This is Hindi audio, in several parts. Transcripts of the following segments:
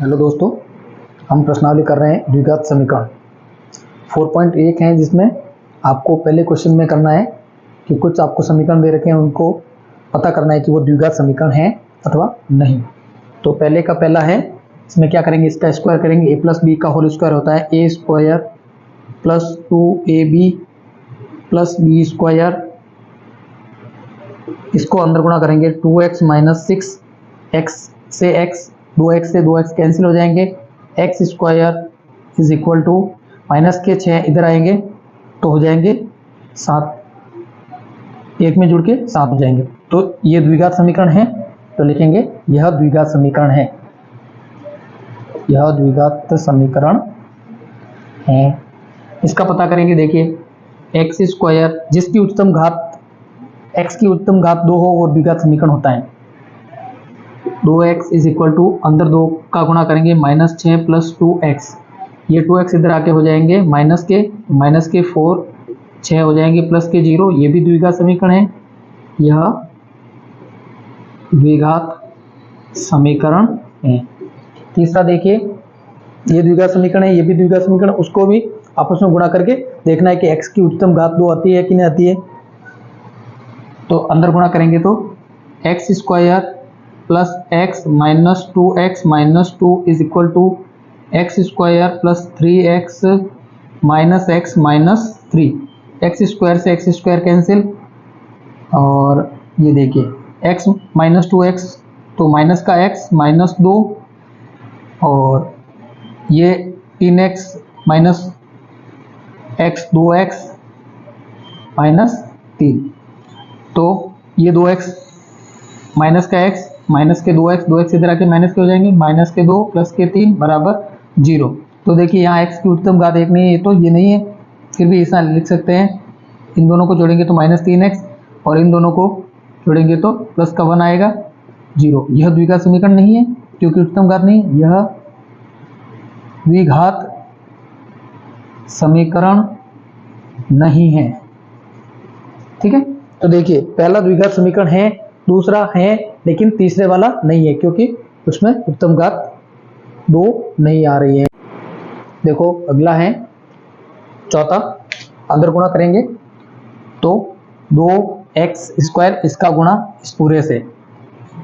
हेलो दोस्तों, हम प्रश्नावली कर रहे हैं द्विघात समीकरण 4.1 है, जिसमें आपको पहले क्वेश्चन में करना है कि कुछ आपको समीकरण दे रखे हैं, उनको पता करना है कि वो द्विघात समीकरण है अथवा नहीं। तो पहले का पहला है, इसमें क्या करेंगे, इसका स्क्वायर करेंगे। a प्लस बी का होल स्क्वायर होता है a square plus 2ab plus B square. इसको अंदर गुणा करेंगे 2x माइनस 6x से x, 2x से 2x कैंसिल हो जाएंगे। x square is equal to minus के 6 इधर आएंगे तो हो जाएंगे 7, एक में जुड़ के 7 हो जाएंगे। तो ये द्विघात समीकरण है, तो लिखेंगे यह द्विघात समीकरण है, यह द्विघात समीकरण है। इसका पता करेंगे। देखिए x स्क्वायर जिसकी उच्चतम घात x की उच्चतम घात 2 हो वो द्विघात समीकरण होता है। 2x इज इक्वल टू अंदर 2 का गुणा करेंगे -6 प्लस 2x, ये 2x इधर आके हो जाएंगे माइनस के 4, 6 हो जाएंगे प्लस के 0, ये भी द्विघात समीकरण है, यह द्विघात समीकरण है। तीसरा देखिए, ये द्विघात समीकरण है, ये भी द्विघात समीकरण, उसको भी आपस में गुणा करके देखना है कि x की उच्चतम घात 2 आती है कि नहीं आती है। तो अंदर गुणा करेंगे तो x square plus x minus 2x minus 2 is equal to X square plus 3x minus x minus 3। X square से एक्स स्क्वायर कैंसिल, और ये देखिए x माइनस 2x तो माइनस का x माइनस 2, और ये 3x minus x 2x minus 3, तो ये 2x माइनस का x माइनस के 2x इधर आके माइनस के हो जाएंगे, माइनस के 2 प्लस के 3 बराबर 0। तो देखिए यहाँ x की उच्चतम घात 1 नहीं है, तो ये नहीं है, फिर भी ऐसा लिख सकते हैं। इन दोनों को जोड़ेंगे तो -3x, और इन दोनों को जोड़ेंगे तो प्लस का 1 आएगा 0। यह द्विघात समीकरण नहीं है क्योंकि उच्चतम घात नहीं, यह द्विघात समीकरण नहीं है। ठीक है, तो देखिए पहला द्विघात समीकरण है, दूसरा है, लेकिन तीसरे वाला नहीं है क्योंकि उसमें उच्चतम घात 2 नहीं आ रही है। देखो अगला है चौथा, अंदर गुणा करेंगे तो 2x स्क्वायर इसका गुणा इस पूरे से,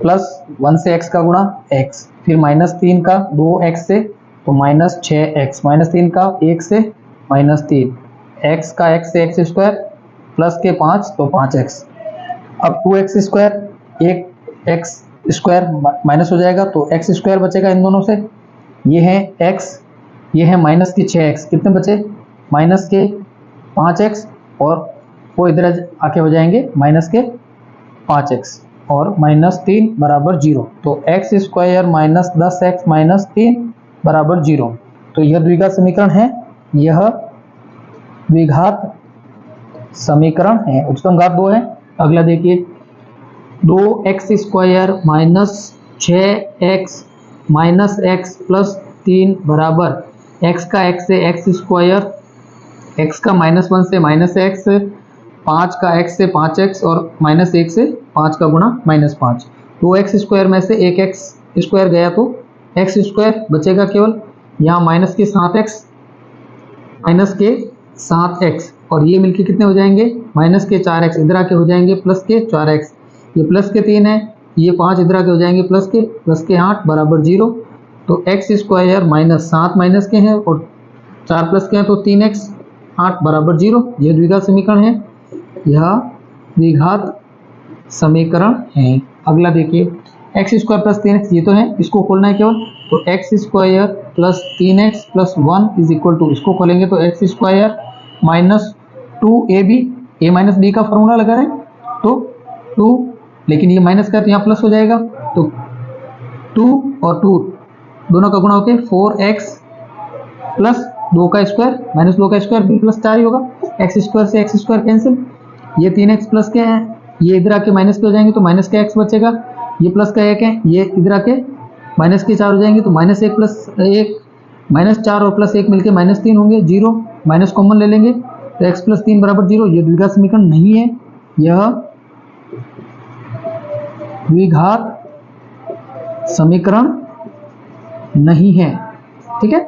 प्लस 1 से x का गुणा x, फिर -3 का 2x से तो -6x, -3 का 1 से -3, x का x से x स्क्वायर प्लस के 5 तो 5x। अब 2x स्क्वायर, एक x स्क्वायर माइनस हो जाएगा तो x स्क्वायर बचेगा इन दोनों से, ये है x, ये है माइनस के 6x, कितने बचे माइनस के 5x, और वो इधर आके हो जाएंगे माइनस के 5x और -3 बराबर 0। तो x square minus 10x minus 3 बराबर 0। तो यह द्विघात समीकरण है, यह द्विघात समीकरण है, उच्चतम घात 2 है। अगला देखिए 2x square minus 6x minus x plus 3 बराबर x का x से x स्क्वायर, x का -1 से -x, 5 का x से 5x और -1 से 5 का गुणा -5। 2x स्क्वायर में से एक x स्क्वायर गया तो x स्क्वायर बचेगा केवल, यहाँ माइनस के 7x और ये मिलके कितने हो जाएंगे -4x, इधर आके हो जाएंगे प्लस के 4x, ये प्लस के 3 है, ये 5 इधर आके हो जाएंगे प्लस के 8 बराबर 0। तो x स्क्वायर -7 माइनस के हैं और 4 प्लस के हैं तो 3x, 8 बराबर 0। यह द्विघात समीकरण है, यह द्विघात समीकरण है। अगला देखिए x स्क्वायर प्लस 3x, ये तो है, इसको खोलना है केवल, तो x square plus 3x plus 1 is equal to, इसको खोलेंगे तो x square minus 2ab, a minus b का फॉर्मूला लगा रहे हैं तो 2, लेकिन ये माइनस का तो यहाँ प्लस हो जाएगा, तो 2 और 2 दोनों का गुणा होकर 4x प्लस 2 का स्क्वायर माइनस 2 का स्क्वायर भी प्लस 4 ही होगा, x स्क्वायर से x स्क्वायर कैंसिल, ये 3x प्लस के हैं, ये इधर आके माइनस के हो जाएंगे तो माइनस का x बचेगा, ये प्लस का 1 है, ये इधर आके माइनस के 4 हो जाएंगे तो -1 प्लस 1, -4 और प्लस 1 मिलके -3 होंगे, 0 माइनस कॉमन ले लेंगे तो x प्लस 3 बराबर 0। ये द्विघात समीकरण नहीं है, यह द्विघात समीकरण नहीं है। ठीक है,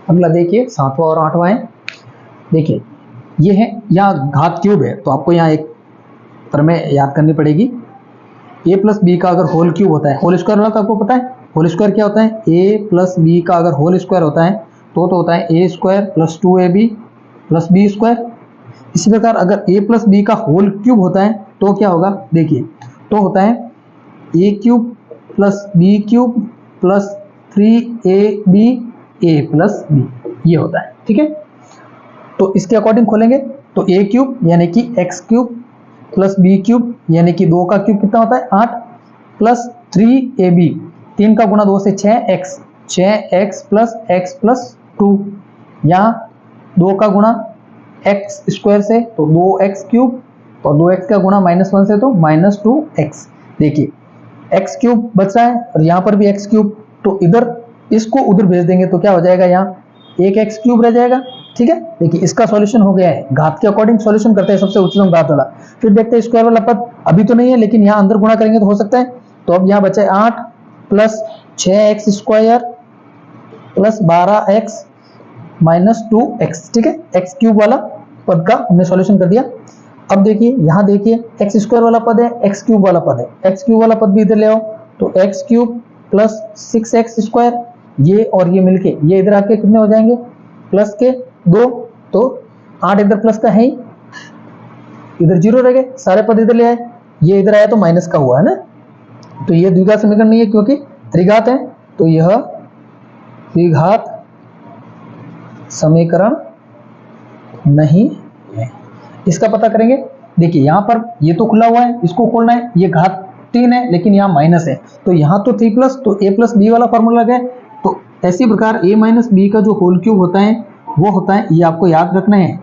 अगला देखिए 7वां और 8वां है। देखिए ये है, यहाँ घात क्यूब है तो आपको यहाँ एक प्रमेय याद करनी पड़ेगी। a प्लस बी का अगर होल क्यूब होता है, होल स्क्वायर वाला तो आपको पता है होल स्क्वायर क्या होता है, a प्लस बी का अगर होल स्क्वायर होता है तो होता है a square plus 2ab plus B square. इसी प्रकार अगर a प्लस बी का होल क्यूब होता है तो क्या होगा, देखिए तो होता है a cube plus B cube plus 3ab a plus B, ये होता है। ठीक है, तो इसके अकॉर्डिंग खोलेंगे तो a क्यूब यानी कि x cube plus B cube यानी कि 2 का क्यूब कितना होता है 8 प्लस 3ab, 3 का गुणा 2 से 6x, 6x प्लस 2, यहाँ 2 का गुणा x स्क्वायर से तो 2x क्यूब और 2x का गुणा -1 से तो -2x। देखिए x क्यूब बच रहा है और यहाँ पर भी x क्यूब, तो इधर इसको उधर भेज देंगे तो क्या हो जाएगा, यहाँ एक x क्यूब रह जाएगा। ठीक है, देखिए इसका सॉल्यूशन हो गया है, घात के अकॉर्डिंग सॉल्यूशन करते हैं सबसे उच्चतम घात वाला। फिर देखते हैं स्क्वायर वाला पद अभी तो नहीं है लेकिन यहाँ अंदर गुणा करेंगे तो हो सकता है। तो अब यहाँ बचा 8 plus 6x square plus 12x -2x। ठीक है, x क्यूब वाला पद का हमने सॉल्यूशन कर दिया। अब देखिए यहाँ देखिए एक्स स्क्वायर वाला पद है, एक्स क्यूब वाला पद है, एक्स क्यूब वाला पद भी इधर ले आओ तो x cube plus 6x square, ये और ये मिलके ये इधर आके कितने हो जाएंगे प्लस के 2, तो 8 इधर प्लस का है ही, इधर 0 रह गए, सारे पद इधर ले आए, ये इधर आया तो माइनस का हुआ है ना, तो ये द्विघात समीकरण नहीं है क्योंकि त्रिघात है, तो यह द्विघात समीकरण नहीं है। इसका पता करेंगे। देखिए यहाँ पर ये तो खुला हुआ है, इसको खोलना है, ये घात 3 है लेकिन यहाँ माइनस है तो यहाँ तो 3 प्लस, तो a प्लस बी वाला फॉर्मूला लगा है। तो ऐसी प्रकार a माइनस बी का जो होल क्यूब होता है वो होता है, ये आपको याद रखना है,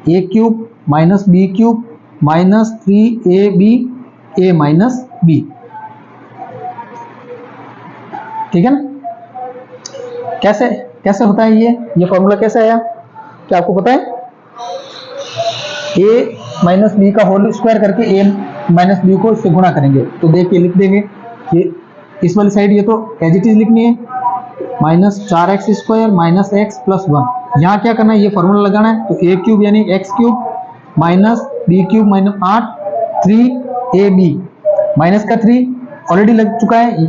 a cube minus B cube minus 3ab a minus B. ठीक है ना, कैसे कैसे होता है ये फॉर्मूला कैसे आया, क्या आपको पता है, a माइनस बी का होल स्क्वायर करके a माइनस बी को इससे गुणा करेंगे तो देखिए लिख देंगे, ये इस वाली साइड ये तो एज इट इज लिखनी है, -4x square minus x plus 1। यहाँ क्या करना है, ये फॉर्मूला लगाना है, तो a क्यूब यानी x cube minus B cube minus 8 3ab minus का 3 ऑलरेडी लग चुका है,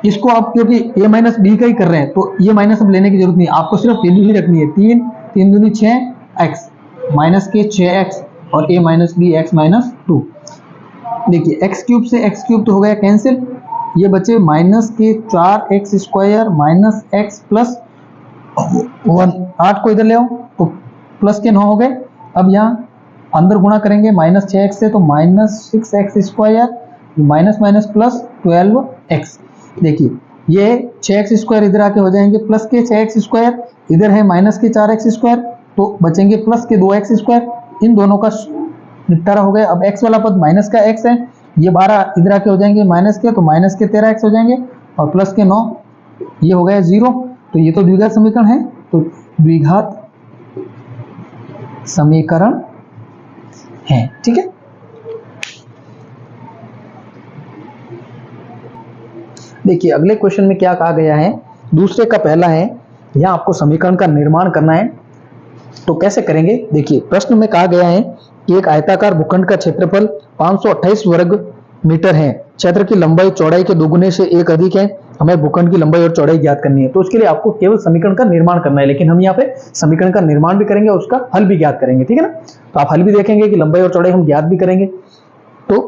इसको आप क्योंकि a माइनस बी का ही कर रहे हैं तो ये माइनस अब लेने की जरूरत नहीं, आपको सिर्फ वैल्यू ही रखनी है, 3 3 दूनी 6x माइनस के 6x और a minus B X minus 2। देखिए x क्यूब से x क्यूब तो हो गया कैंसिल, ये बचे माइनस के 4x square minus x plus 1, 8 को इधर ले आओ तो प्लस के 9 हो गए। अब यहाँ अंदर गुणा करेंगे माइनस 6x से तो minus 6x square minus minus plus 12x। देखिए ये 6x स्क्वायर इधर आके हो जाएंगे प्लस के 6x स्क्वायर, इधर है माइनस के 4x स्क्वायर तो बचेंगे प्लस के 2x स्क्वायर, इन दोनों का निपटारा हो गया। अब x वाला पद माइनस का x है, ये 12 इधर आके हो जाएंगे माइनस के, तो माइनस के 13x हो जाएंगे और प्लस के 9, ये हो गया 0। तो ये तो द्विघात समीकरण है, तो द्विघात समीकरण है। ठीक है, देखिए अगले क्वेश्चन में क्या कहा गया है, दूसरे का पहला है, यहाँ आपको समीकरण का निर्माण करना है। तो कैसे करेंगे, देखिए प्रश्न में कहा गया है कि एक आयताकार भूखंड का क्षेत्रफल 528 वर्ग मीटर है, क्षेत्र की लंबाई चौड़ाई के दोगुने से 1 अधिक है, हमें भूखंड की लंबाई और चौड़ाई ज्ञात करनी है। तो उसके लिए आपको केवल समीकरण का निर्माण करना है, लेकिन हम यहाँ पे समीकरण का निर्माण भी करेंगे और उसका हल भी ज्ञात करेंगे। ठीक है ना, तो आप हल भी देखेंगे कि लंबाई और चौड़ाई हम ज्ञात भी करेंगे। तो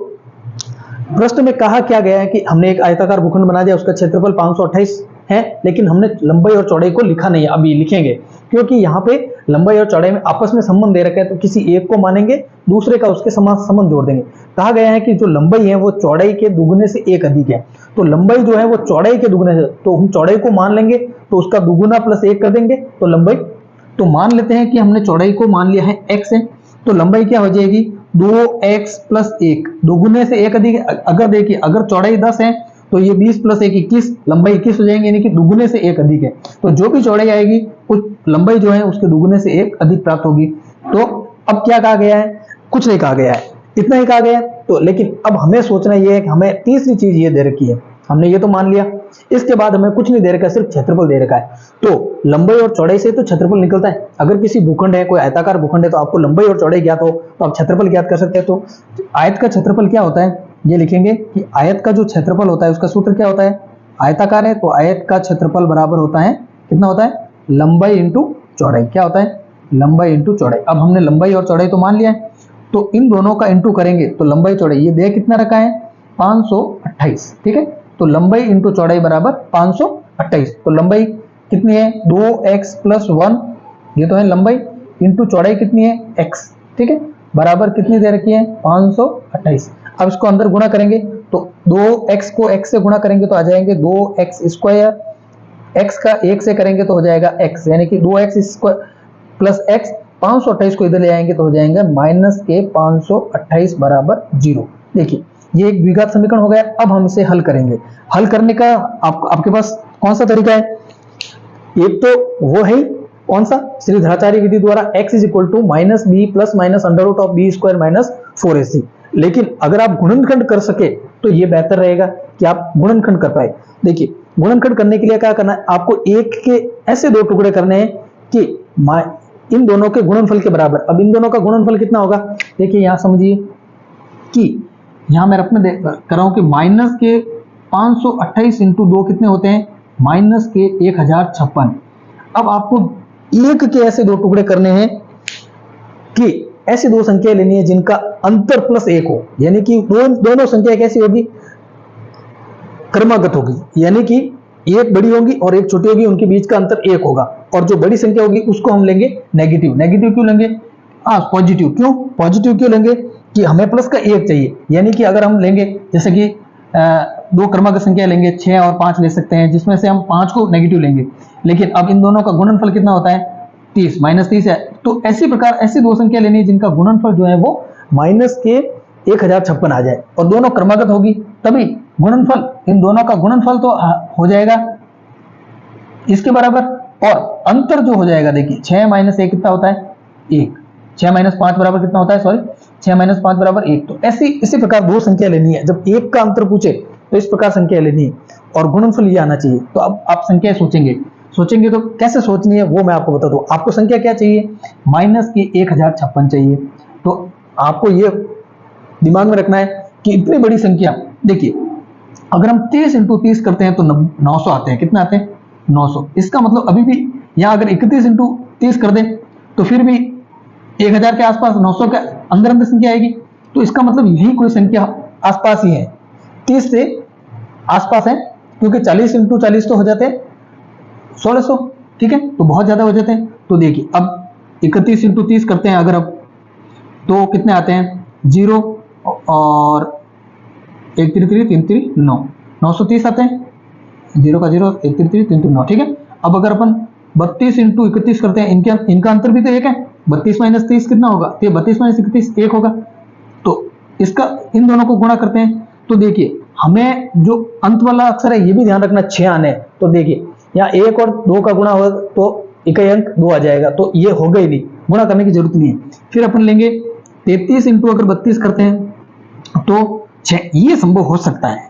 प्रश्न में कहा क्या गया है कि हमने एक आयताकार भूखंड बना दिया, उसका क्षेत्रफल 528 है, लेकिन हमने लंबाई और चौड़ाई को लिखा नहीं है, अभी लिखेंगे, क्योंकि यहाँ पे लंबाई और चौड़ाई में आपस में संबंध दे रखा है, तो किसी एक को मानेंगे, दूसरे का उसके समान संबंध जोड़ देंगे। कहा गया है कि जो लंबाई है वो चौड़ाई के दुगुने से 1 अधिक है, तो लंबाई जो है वो चौड़ाई के दुगुने से, तो हम चौड़ाई को मान लेंगे तो उसका दुगुना प्लस 1 कर देंगे तो लंबाई, तो मान लेते हैं कि हमने चौड़ाई को मान लिया है x है, तो लंबाई क्या हो जाएगी 2x प्लस 1, दोगुने से 1 अधिक। अगर देखिए अगर चौड़ाई 10 है तो ये 20 प्लस 1 21, लंबाई 21 हो जाएंगे, यानी कि दुगुने से 1 अधिक है, तो जो भी चौड़ाई आएगी उस लंबाई जो है उसके दुगुने से 1 अधिक प्राप्त होगी। तो अब क्या कहा गया है, कुछ नहीं कहा गया है, इतना ही कहा गया है तो लेकिन अब हमें सोचना ये है कि हमें तीसरी चीज ये दे रखी है, हमने ये तो मान लिया, इसके बाद हमें कुछ नहीं दे रखा है, सिर्फ क्षेत्रफल दे रखा है। तो लंबाई और चौड़ाई से तो क्षेत्रफल निकलता है। अगर किसी भूखंड है, कोई आयताकार भूखंड है, तो आपको लंबाई और चौड़ाई ज्ञात हो तो आप क्षेत्रफल ज्ञात कर सकते हैं। तो आयत का क्षेत्रफल क्या होता है, ये लिखेंगे कि आयत का जो क्षेत्रफल होता है उसका सूत्र क्या होता है, आयताकार है तो आयत का क्षेत्रफल बराबर होता है, कितना होता है, लंबाई इंटू चौड़ाई। क्या होता है, लंबाई इंटू चौड़ाई। अब हमने लंबाई और चौड़ाई तो मान लिया है, तो इन दोनों का इंटू करेंगे तो लंबाई चौड़ाई, ये दे कितना रखा है, 528, ठीक है। तो लंबाई इंटू चौड़ाई बराबर 528। तो लंबाई कितनी है, 2x + 1, ये तो है लंबाई, इंटू चौड़ाई कितनी है, x, ठीक है, बराबर कितनी दे रखी है, 528। अब इसको अंदर गुणा करेंगे तो 2x को x से गुणा करेंगे तो आ जाएंगे 2x², x का 1 से करेंगे तो हो जाएगा x, यानी कि 2x² + x, 528 को इधर ले आएंगे तो हो जाएंगे -528 बराबर 0। देखिए ये एक द्विघात समीकरण हो गया। अब हम इसे हल करेंगे। हल करने का आपके पास कौन सा तरीका है, एक तो वो है कौन सा, श्रीधराचार्य विधि द्वारा x = -b + (b² - 4ac। लेकिन अगर आप गुणनखंड कर सके तो ये बेहतर रहेगा कि आप गुणनखंड कर पाए। देखिए गुणनखंड करने के लिए क्या करना है, आपको एक के ऐसे दो टुकड़े करने हैं कि इन दोनों के गुणनफल के बराबर। अब इन दोनों का गुणनफल कितना होगा, देखिए यहां समझिए कि यहां मैं अपने कर रहा हूं कि -528 × 2 कितने होते हैं, -1056। अब आपको एक के ऐसे दो टुकड़े करने हैं कि ऐसी दो संख्या लेनी है जिनका अंतर +1 हो, यानी कि दोनों संख्या कैसी होगी, क्रमागत होगी, यानी कि एक बड़ी होगी और एक छोटी होगी, उनके बीच का अंतर 1 होगा, और जो बड़ी संख्या होगी उसको हम लेंगे नेगेटिव। नेगेटिव क्यों लेंगे, पॉजिटिव क्यों, पॉजिटिव क्यों लेंगे कि हमें प्लस का 1 चाहिए। यानी कि अगर हम लेंगे जैसे कि दो क्रमागत संख्या लेंगे 6 और 5 ले सकते हैं, जिसमें से हम 5 को नेगेटिव लेंगे, लेकिन अब इन दोनों का गुणनफल कितना होता है, 30, -30 है। तो ऐसी प्रकार ऐसी दो संख्या लेनी है जिनका गुणनफल जो है वो -1056 आ जाए, और दोनों क्रमागत होगी तभी गुणनफल, इन दोनों का गुणनफल तो हो जाएगा इसके बराबर, और अंतर जो हो जाएगा, देखिए 6 - 1 कितना होता है, 1, 6 - 5 बराबर कितना होता है, सॉरी 6 - 5 बराबर 1। तो इसी प्रकार दो संख्या लेनी है, जब 1 का अंतर पूछे तो इस प्रकार संख्या लेनी है और गुणनफल ये आना चाहिए। तो अब आप संख्या सोचेंगे तो कैसे सोचनी है वो मैं आपको बता दूं। आपको संख्या क्या चाहिए, -1056 चाहिए। तो आपको ये दिमाग में रखना है कि इतनी बड़ी संख्या, देखिए अगर हम 30 × 30 करते हैं तो 900 आते हैं, कितना आते हैं, 900। इसका मतलब अभी भी यहाँ अगर 31 × 30 कर दें तो फिर भी 1000 के आसपास, 900 के अंदर संख्या आएगी। तो इसका मतलब यही कोई संख्या आसपास ही है, 30 से आसपास है, क्योंकि 40 × 40 तो हो जाते हैं 1600, ठीक है, तो बहुत ज्यादा हो जाते हैं। तो देखिए अब 31 × 30 करते हैं अगर, अब तो कितने आते हैं, 0 और 1 3 3 3 3 9, 930 आते हैं, 0 का 0, 1 3 3 3 3 9, ठीक है। अब अगर अपन 32 × 31 करते हैं, इनका अंतर भी तो 1 है, 32 - 30 कितना होगा, तो 32 - 31 1 होगा। तो इसका इन दोनों को गुणा करते हैं तो देखिए हमें जो अंत वाला अक्षर है ये भी ध्यान रखना, 6 आने। तो देखिए यहाँ 1 और 2 का गुणा होगा तो इकाई अंक 2 आ जाएगा, तो ये हो गई नहीं, गुणा करने की जरूरत नहीं है। फिर अपन लेंगे 33 × अगर 32 करते हैं तो 6, ये संभव हो सकता है,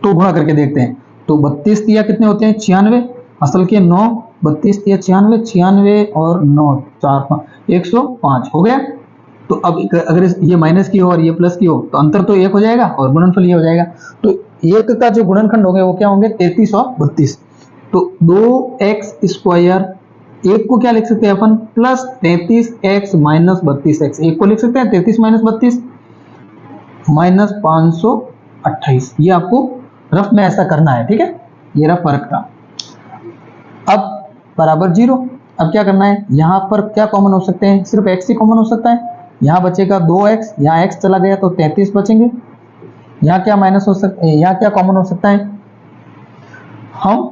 तो गुणा करके देखते हैं। तो 32 तिया कितने होते हैं, 96, असल के 9, 32 तिया 96, 96 और 9 4 5 105 हो गया। तो अब अगर ये माइनस की हो और ये प्लस की हो तो अंतर तो 1 हो जाएगा और गुणनफल ये हो जाएगा। तो 1 का जो गुणनखंड होंगे वो क्या होंगे, 33 और 32। तो 2x², 1 को क्या लिख सकते हैं अपन, +33x - 32x, 1 को लिख सकते हैं 33 - 32 -528। ये आपको रफ में ऐसा करना है, ठीक है, ये रफ फर्क था। अब बराबर 0। अब क्या करना है, यहाँ पर क्या कॉमन हो सकते हैं, सिर्फ x ही कॉमन हो सकता है। यहाँ बचेगा 2x, यहाँ x चला गया तो 33 बचेंगे। यहाँ क्या माइनस हो सकता है, यहाँ क्या कॉमन हो सकता है, हम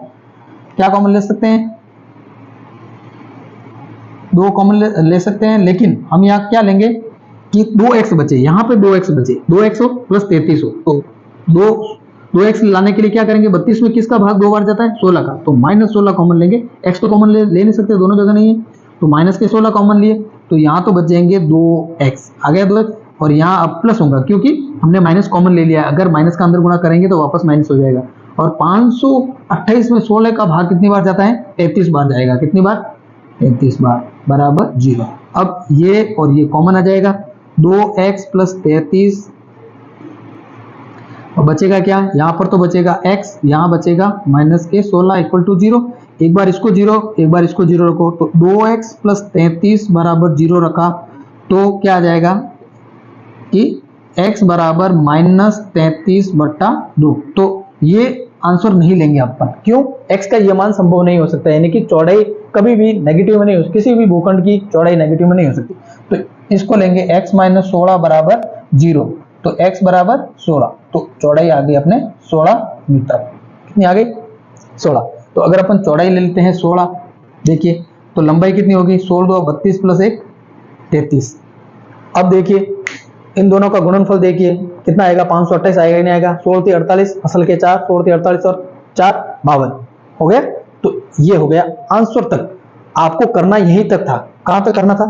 क्या कॉमन ले सकते हैं, 2 कॉमन ले सकते हैं, लेकिन हम यहाँ क्या लेंगे कि 2x बचे, यहाँ पे 2x बचे, 2x हो + 33 हो, तो 2x लाने के लिए क्या करेंगे, 32 में किसका भाग 2 बार जाता है, 16 का, तो -16 कॉमन लेंगे। x तो कॉमन ले नहीं सकते, दोनों जगह नहीं है, तो -16 कॉमन लिए, तो यहाँ तो बच जाएंगे 2x, आ गया 2x। और यहाँ अब प्लस होगा क्योंकि हमने माइनस कॉमन ले लिया है। अगर माइनस का अंदर गुणा करेंगे तो वापस माइनस हो जाएगा। और 528 में 16 का भाग कितनी बार जाता है? 33 बार जाएगा। कितनी बार? 33 बार, बराबर 0। अब ये और ये कॉमन आ जाएगा, 2x + 33 और बचेगा क्या? यहाँ पर तो बचेगा x, यहाँ बचेगा माइनस के 16 = 0। एक बार इसको 0, एक बार इसको 0 रखो, तो 2x + 33 = 0 रखा तो क्या आ जाएगा कि x बराबर -33/2। तो ये आंसर नहीं लेंगे अपन। क्यों? x का ये मान संभव नहीं हो सकता, यानी कि चौड़ाई कभी भी नेगेटिव में नहीं हो सकती, किसी भी भूखंड की चौड़ाई नेगेटिव में नहीं हो सकती। तो इसको लेंगे x - 16 = 0, तो x बराबर 16, तो चौड़ाई आ गई अपने 16 मीटर। कितनी आ गई? 16। तो अगर अपन चौड़ाई ले लेते हैं 16, देखिए तो लंबाई कितनी होगी? 16 × 2 = 32 + 1 = 33। अब देखिए इन दोनों का गुणनफल देखिए कितना आएगा? 528 आएगा, नहीं आएगा? 16 × 48 असल के 4, 16 × 48 और 4 52 हो गया। तो ये हो गया आंसर तक। आपको करना यही तक था। कहां तक करना था?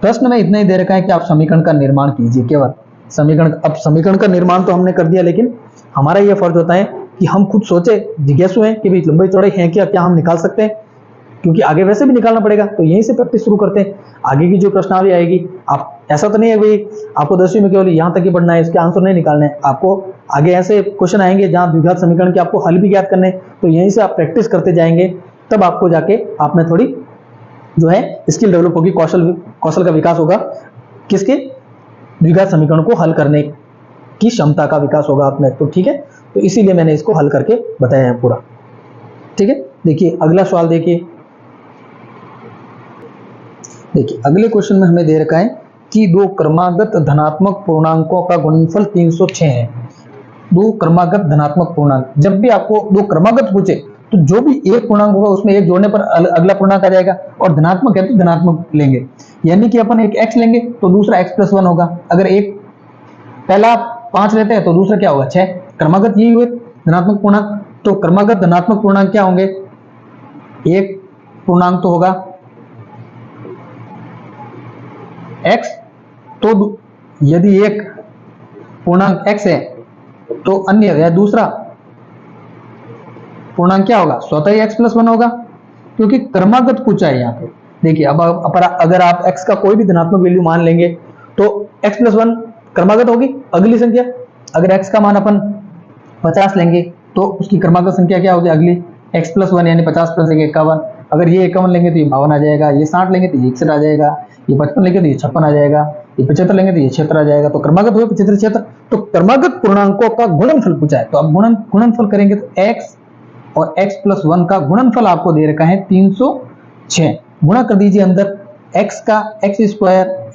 प्रश्न में इतना ही दे रखा है कि आप समीकरण का निर्माण कीजिए, केवल समीकरण। अब समीकरण का निर्माण तो हमने कर दिया, लेकिन हमारा यह फर्ज होता है कि हम खुद सोचे, जिज्ञासु हैं कि भाई लंबाई चौड़ाई है क्या हम निकाल सकते हैं, क्योंकि आगे वैसे भी निकालना पड़ेगा। तो यहीं से प्रैक्टिस शुरू करते हैं। आगे की जो प्रश्नावली आएगी, आप ऐसा तो नहीं है भाई आपको 10वीं में केवल यहाँ तक ही पढ़ना है, इसके आंसर नहीं निकालने हैं। आपको आगे ऐसे क्वेश्चन आएंगे जहाँ द्विघात समीकरण के आपको हल भी ज्ञात करने, तो यहीं से आप प्रैक्टिस करते जाएंगे, तब आपको जाके आप में थोड़ी जो है स्किल डेवलप होगी, कौशल का विकास होगा। किसके? द्विघात समीकरण को हल करने की क्षमता का विकास होगा आप में। तो ठीक है, तो इसीलिए मैंने इसको हल करके बताया है पूरा। ठीक है, देखिए अगला सवाल देखिए अगले क्वेश्चन में हमें दे रखा है कि दो क्रमागत धनात्मक पूर्णांकों का गुणनफल 306 है। दो क्रमागत धनात्मक पूर्णांक, जब भी आपको दो क्रमागत पूछे तो जो भी एक पूर्णांक होगा उसमें एक जोड़ने पर अगला पूर्णांक आ जाएगा, और धनात्मक है तो धनात्मक लेंगे। यानी कि अपन एक x लेंगे तो दूसरा x + 1 होगा। अगर एक पहला 5 लेते हैं तो दूसरा क्या होगा? 6। क्रमागत यही हुए धनात्मक पूर्णांक। तो क्रमागत धनात्मक पूर्णांक क्या होंगे? एक पूर्णांक तो होगा x, तो यदि एक पूर्णांक x है तो अन्य या दूसरा पूर्णांक क्या होगा? स्वतः ही x + 1 होगा, क्योंकि क्रमागत पूछा है यहाँ पे। देखिए अब अगर आप x का कोई भी धनात्मक वैल्यू मान लेंगे तो x + 1 क्रमागत होगी अगली संख्या। अगर x का मान अपन 50 लेंगे तो उसकी क्रमागत संख्या क्या होगी अगली? x + 1 यानी 50 + 1 = 51। अगर ये 51 लेंगे तो ये 52 आ जाएगा, ये 60 लेंगे तो ये 61 आ जाएगा, ये 55 लेंगे तो ये 56 आ जाएगा, ये 75 लेंगे तो ये 76 आ जाएगा। तो क्रमागत हुए 75 76। तो क्रमागत पूर्णांकों का गुणनफल पूछा है, तो अब गुणनफल करेंगे तो x और x + 1 का गुणनफल आपको दे रखा है 306। गुणा कर दीजिए अंदर, x का x²,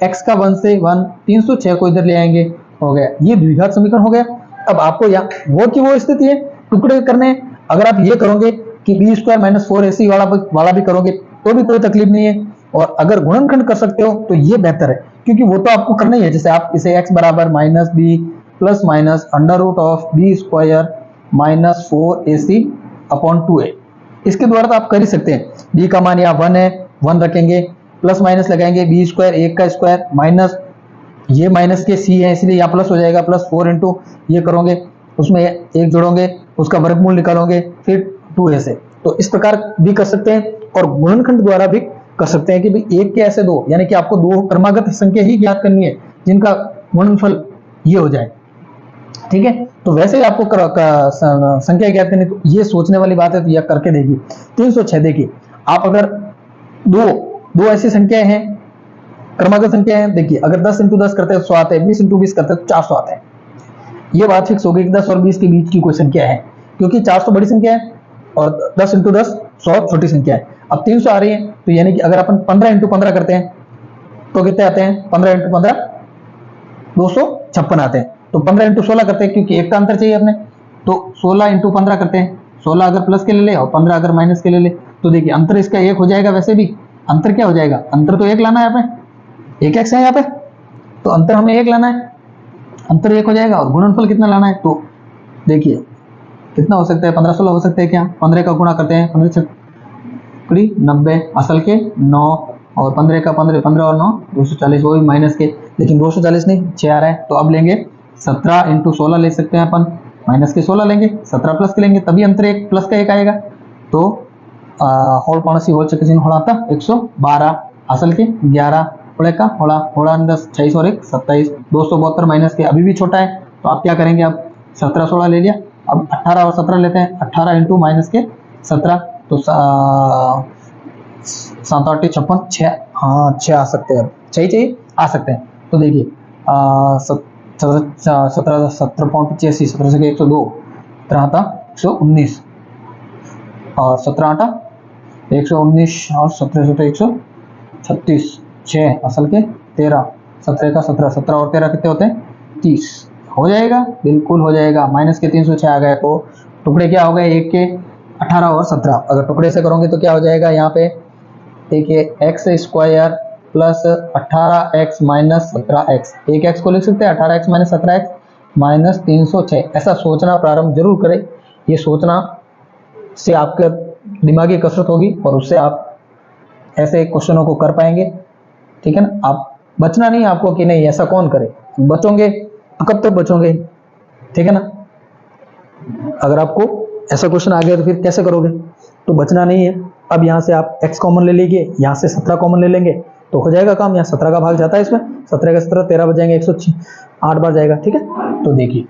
x का 1 से 1, 306 को इधर ले आएंगे, हो गया। ये द्विघात समीकरण हो गया। अब आपको यहाँ वो की वो स्थिति है, टुकड़े करने। अगर आप ये करोगे कि b² - 4ac वाला भी करोगे तो भी कोई तकलीफ नहीं है, और अगर गुणनखंड कर सकते हो तो ये बेहतर है, क्योंकि वो तो आपको करना ही है। जैसे आप इसे x बराबर -b + -√b² - 4ac/2a, इसके द्वारा तो आप कर ही सकते हैं। b का मान यहाँ 1 है, 1 रखेंगे, प्लस माइनस लगाएंगे, b², 1 का स्क्वायर माइनस ये माइनस के c है इसलिए यहाँ प्लस हो जाएगा, प्लस 4 इंटू ये करोगे, उसमें एक जोड़ोगे, उसका वर्गमूल निकालोगे, फिर 2a से। तो इस प्रकार भी कर सकते हैं, और गुणनखंड द्वारा भी कर सकते हैं कि भाई एक के ऐसे दो, यानी कि आपको दो क्रमागत संख्या ही ज्ञात करनी है जिनका गुणनफल ये हो जाए। ठीक है, तो वैसे ही आपको संख्या ज्ञात करनी, तो ये सोचने वाली बात है, तो यह करके देखिए। 306 देखिए, आप अगर दो ऐसी संख्याएं हैं, क्रमागत संख्या है, देखिए अगर 10 × 10 करते हैं 100 आते हैं, 20 × 20 करते हैं तो 400 आते हैं। ये बात फिक्स हो गई कि 10 और 20 के बीच की कोई संख्या है, क्योंकि 400 बड़ी संख्या है और 10 × 10 100 छोटी संख्या है। अब 300 आ रही है, तो यानी कि अगर अपन 15 × 15 करते हैं तो कितने आते हैं? 15 × 15 256 आते हैं। तो 15 × 16 करते हैं, क्योंकि एक का अंतर चाहिए अपने, तो 16 × 15 करते हैं। 16 अगर प्लस के ले ले और 15 अगर माइनस के ले ले, तो देखिए अंतर इसका 1 हो जाएगा। वैसे भी अंतर क्या हो जाएगा? अंतर तो 1 लाना है, यहाँ पे 1x है यहाँ पे, तो अंतर हमें 1 लाना है, अंतर 1 हो जाएगा। और गुणनफल कितना लाना है? तो देखिए कितना हो सकता है? 15 16 हो सकता है क्या? 15 का गुणा करते हैं, 15 × 90 असल के 9, और 15 का 15 और 9 240, वो भी माइनस के, लेकिन 240 नहीं, 6 आ रहा है। तो अब लेंगे 17 इंटू 16 ले सकते हैं अपन, माइनस के 16 लेंगे, 17 प्लस के लेंगे, तभी अंतर एक प्लस का एक आएगा। तो होल पाणसी होल चक्के चिन्ह होड़ा था 112 असल के 11 होड़े का होड़ा होड़ा 10 26 और 1 27, 272 माइनस के अभी भी छोटा है। तो आप क्या करेंगे, अब 17 16 ले लिया, अब 18 और 17 लेते हैं, 18 इंटू माइनस के 17, तो 7 8 56 6, हाँ 6 आ सकते हैं, अब 6 चाहिए आ सकते हैं। तो देखिए 17 17.85 17 से 102, 17 था 119 और 17 आटा 119 और 17 से 136, 6 असल के 13, 17 का 17, 17 और 13 कितने होते हैं 30, हो जाएगा, बिल्कुल हो जाएगा। माइनस के 306 आ गए, तो टुकड़े क्या हो गए, एक के 18 और 17, अगर टुकड़े से करोगे तो क्या हो जाएगा, यहाँ पे देखिए x square plus 18x minus 17x, एक एक्स को लिख सकते हैं 18x माइनस 17x माइनस 306। ऐसा सोचना प्रारंभ जरूर करें, ये सोचना से आपका दिमागी कसरत होगी और उससे आप ऐसे क्वेश्चनों को कर पाएंगे, ठीक है ना। आप बचना नहीं आपको कि नहीं ऐसा कौन करे, बचोगे तो कब तक बचोगे, ठीक है ना। अगर आपको ऐसा क्वेश्चन आ गया तो फिर कैसे करोगे, तो बचना नहीं है। अब यहाँ से आप x कॉमन ले लीजिए, यहाँ से 17 कॉमन ले लेंगे तो हो जाएगा काम। यहाँ 17 का भाग जाता है इसमें, 17 का 17 13 बजाएंगे 108 बार जाएगा, ठीक है। तो देखिए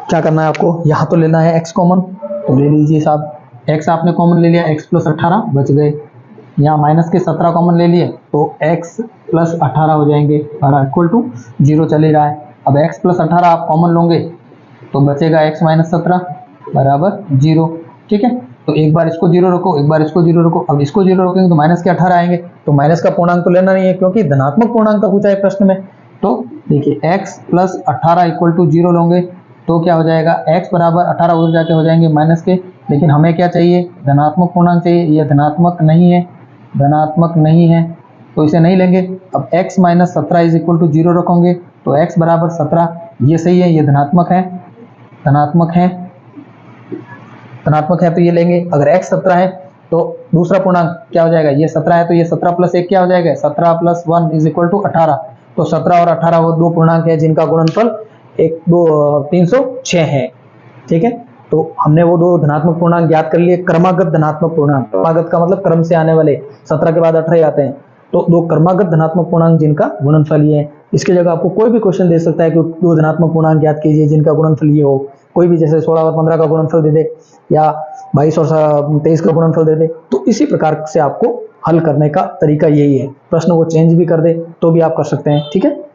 क्या करना है आपको, यहाँ तो लेना है x कॉमन, तो ले लीजिए साहब, x आपने कॉमन ले लिया, x प्लस 18 बच गए, यहाँ माइनस के 17 कॉमन ले लिए तो x प्लस 18 हो जाएंगे और इक्वल टू 0 चल ही रहा है। अब x प्लस 18 आप कॉमन लोगे तो बचेगा x माइनस 17 बराबर 0, ठीक है। तो एक बार इसको 0 रखो, एक बार इसको 0 रखो, अब इसको 0 रखेंगे तो माइनस के 18 आएंगे, तो माइनस का पूर्णांक तो लेना नहीं है क्योंकि धनात्मक पूर्णांक का पूछा है प्रश्न में। तो देखिए x प्लस 18 इक्वल टू 0 लोगे तो क्या हो जाएगा, x बराबर 18 उधर जाके हो जाएंगे माइनस के, लेकिन हमें क्या चाहिए, धनात्मक पूर्णांक चाहिए, यह धनात्मक नहीं है, धनात्मक नहीं है तो इसे नहीं लेंगे। अब x minus 17 is equal to 0 रखोगे तो x बराबर 17, ये सही है, ये धनात्मक है, धनात्मक है, धनात्मक है तो ये लेंगे। अगर x 17 है तो दूसरा पूर्णांक क्या हो जाएगा, ये 17 है तो ये 17 प्लस 1 क्या हो जाएगा, 17 प्लस 1 इज इक्वल टू 18। तो 17 और 18 वो दो पूर्णांक है जिनका गुणनफल 306 है, ठीक है। तो हमने वो दो धनात्मक पूर्णांक ज्ञात कर लिए, क्रमागत धनात्मक पूर्णांक, क्रमागत का मतलब क्रम से आने वाले, 17 के बाद 18 आते हैं, तो दो क्रमागत धनात्मक पूर्णांक जिनका गुणनफल ये है। इसकी जगह आपको कोई भी क्वेश्चन दे सकता है कि दो धनात्मक पूर्णांक ज्ञात कीजिए जिनका गुणनफल ये हो, कोई भी, जैसे 16 और 15 का गुणनफल दे दे या 22 और 23 का गुणनफल दे दे, तो इसी प्रकार से आपको हल करने का तरीका यही है। प्रश्न को चेंज भी कर दे तो भी आप कर सकते हैं, ठीक है।